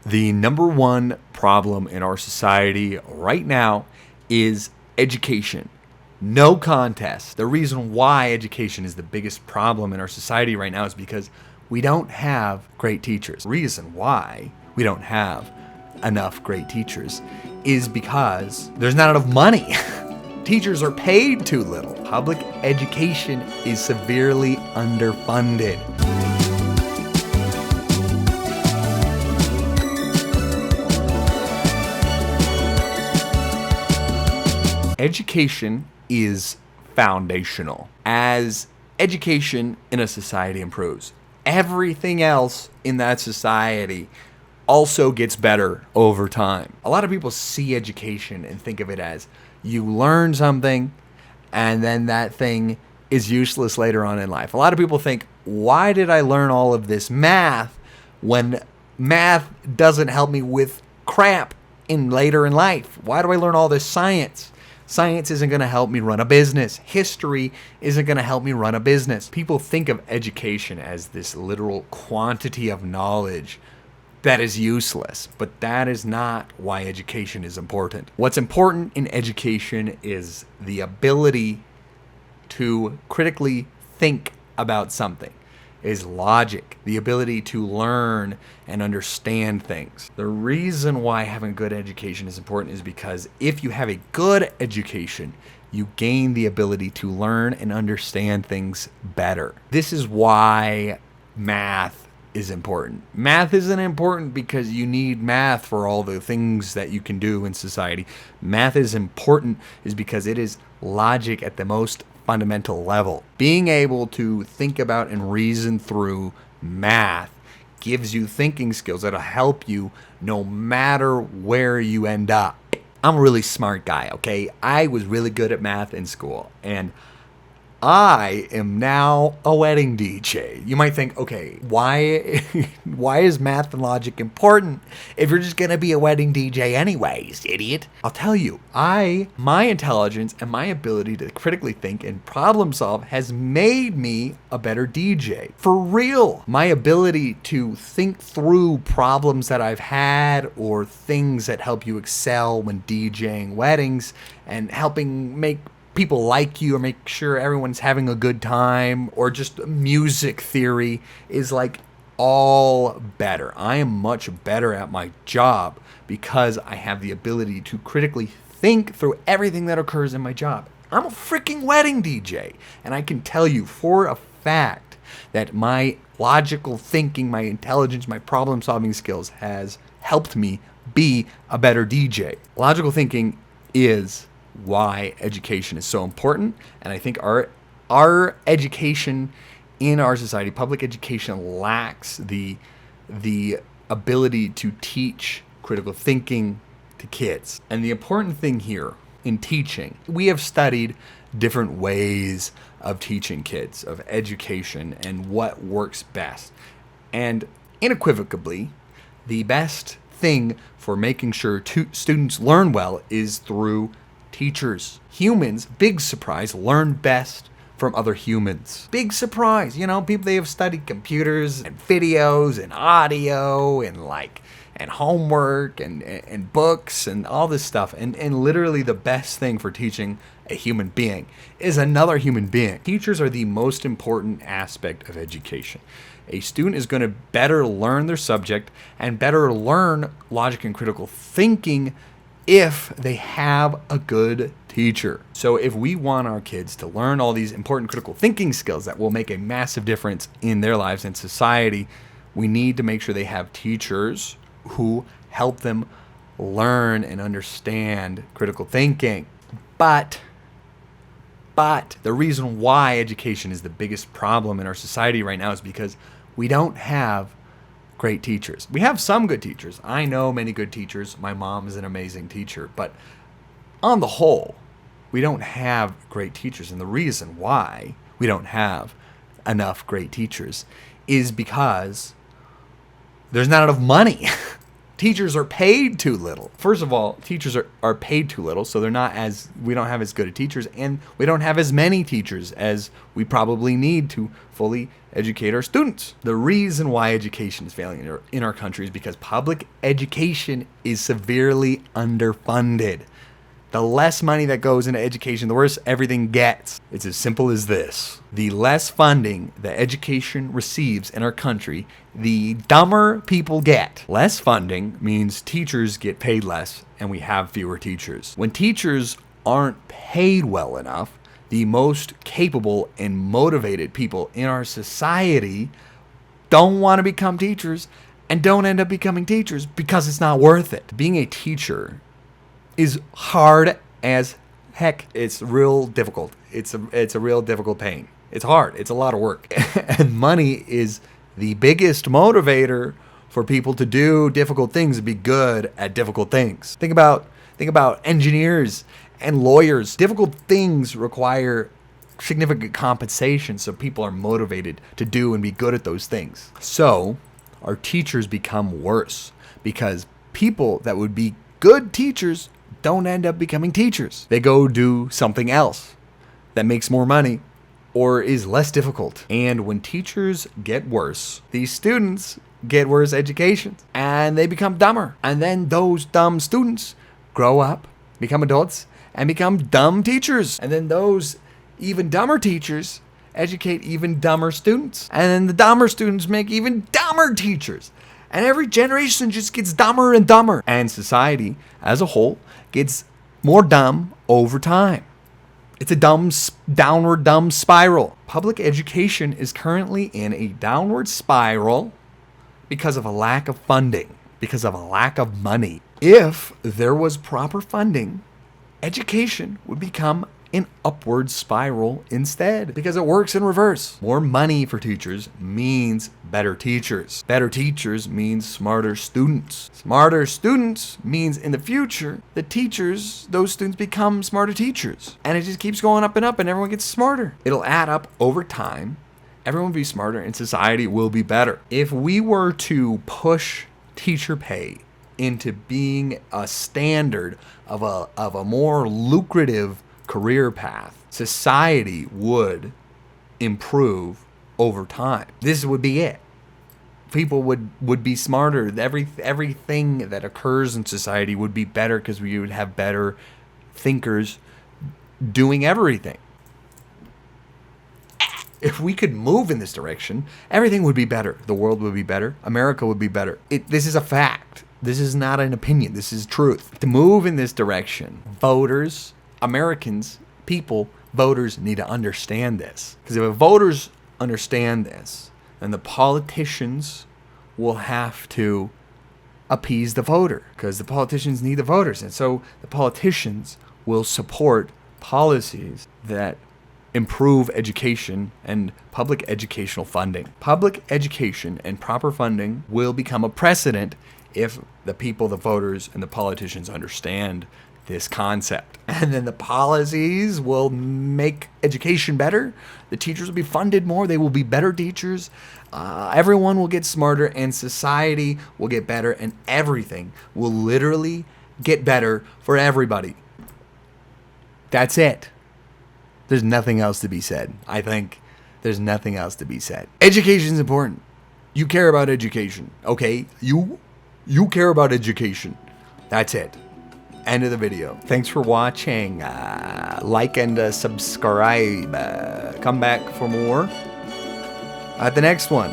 The number one problem in our society right now is education. No contest. The reason why education is the biggest problem in our society right now is because we don't have great teachers. The reason why we don't have enough great teachers is because there's not enough money. Teachers are paid too little. Public education is severely underfunded. Education is foundational. As education in a society improves, everything else in that society also gets better over time. A lot of people see education and think of it as you learn something and then that thing is useless later on in life. A lot of people think, why did I learn all of this math when math doesn't help me with crap later in life? Why do I learn all this science? Science isn't going to help me run a business. History isn't going to help me run a business. People think of education as this literal quantity of knowledge that is useless, but that is not why education is important. What's important in education is the ability to critically think about something, is logic, the ability to learn and understand things. The reason why having good education is important is because if you have a good education, you gain the ability to learn and understand things better. This is why math is important. Math isn't important because you need math for all the things that you can do in society. Math is important is because it is logic at the most fundamental level. Being able to think about and reason through math gives you thinking skills that'll help you no matter where you end up. I'm a really smart guy, okay? I was really good at math in school, and I am now a wedding DJ. You might think, okay, why is math and logic important if you're just going to be a wedding DJ anyways, idiot? I'll tell you, my intelligence and my ability to critically think and problem solve has made me a better DJ. For real. My ability to think through problems that I've had or things that help you excel when DJing weddings and helping make people like you or make sure everyone's having a good time, or just music theory is like all better. I am much better at my job because I have the ability to critically think through everything that occurs in my job. I'm a freaking wedding DJ, and I can tell you for a fact that my logical thinking, my intelligence, my problem solving skills has helped me be a better DJ. Logical thinking is why education is so important, and I think our education in our society, public education, lacks the ability to teach critical thinking to kids. And the important thing here in teaching, we have studied different ways of teaching kids, of education, and what works best. And unequivocally, the best thing for making sure students learn well is through teachers. Humans, big surprise, learn best from other humans. Big surprise. People, they have studied computers and videos and audio and homework and books and all this stuff. And literally the best thing for teaching a human being is another human being. Teachers are the most important aspect of education. A student is going to better learn their subject and better learn logic and critical thinking if they have a good teacher. So if we want our kids to learn all these important critical thinking skills that will make a massive difference in their lives and society, we need to make sure they have teachers who help them learn and understand critical thinking. But the reason why education is the biggest problem in our society right now is because we don't have great teachers. We have some good teachers. I know many good teachers. My mom is an amazing teacher. But on the whole, we don't have great teachers. And the reason why we don't have enough great teachers is because there's not enough money. Teachers are paid too little. First of all, teachers are paid too little, so we don't have as good of teachers, and we don't have as many teachers as we probably need to fully educate our students. The reason why education is failing in our country is because public education is severely underfunded. The less money that goes into education, the worse everything gets. It's as simple as this. The less funding that education receives in our country, the dumber people get. Less funding means teachers get paid less and we have fewer teachers. When teachers aren't paid well enough, the most capable and motivated people in our society don't want to become teachers and don't end up becoming teachers because it's not worth it. Being a teacher is hard as heck. It's real difficult. It's a real difficult pain. It's hard. It's a lot of work. And money is the biggest motivator for people to do difficult things and be good at difficult things. Think about engineers and lawyers. Difficult things require significant compensation, so people are motivated to do and be good at those things. So our teachers become worse because people that would be good teachers don't end up becoming teachers. They go do something else that makes more money or is less difficult. And when teachers get worse, these students get worse education and they become dumber. And then those dumb students grow up, become adults, and become dumb teachers. And then those even dumber teachers educate even dumber students. And then the dumber students make even dumber teachers. And every generation just gets dumber and dumber. And society as a whole gets more dumb over time. It's a downward dumb spiral. Public education is currently in a downward spiral because of a lack of funding, because of a lack of money. If there was proper funding, education would become an upward spiral instead, because it works in reverse. More money for teachers means better teachers. Better teachers means smarter students. Smarter students means in the future, the teachers, those students become smarter teachers. And it just keeps going up and up and everyone gets smarter. It'll add up over time. Everyone will be smarter and society will be better. If we were to push teacher pay into being a standard of a more lucrative career path, society would improve over time. This would be it. People would be smarter. Everything that occurs in society would be better because we would have better thinkers doing everything. If we could move in this direction, everything would be better. The world would be better. America would be better. This is a fact. This is not an opinion. This is truth. To move in this direction, voters, Americans, people, voters need to understand this. Because if voters understand this, then the politicians will have to appease the voter, because the politicians need the voters. And so the politicians will support policies that improve education and public educational funding. Public education and proper funding will become a precedent if the people, the voters, and the politicians understand this concept. And then the policies will make education better. The teachers will be funded more. They will be better teachers. Everyone will get smarter and society will get better and everything will literally get better for everybody. That's it. There's nothing else to be said. I think there's nothing else to be said. Education is important. You care about education, okay? You care about education. That's it. End of the video. Thanks for watching. Like and subscribe. Come back for more at the next one.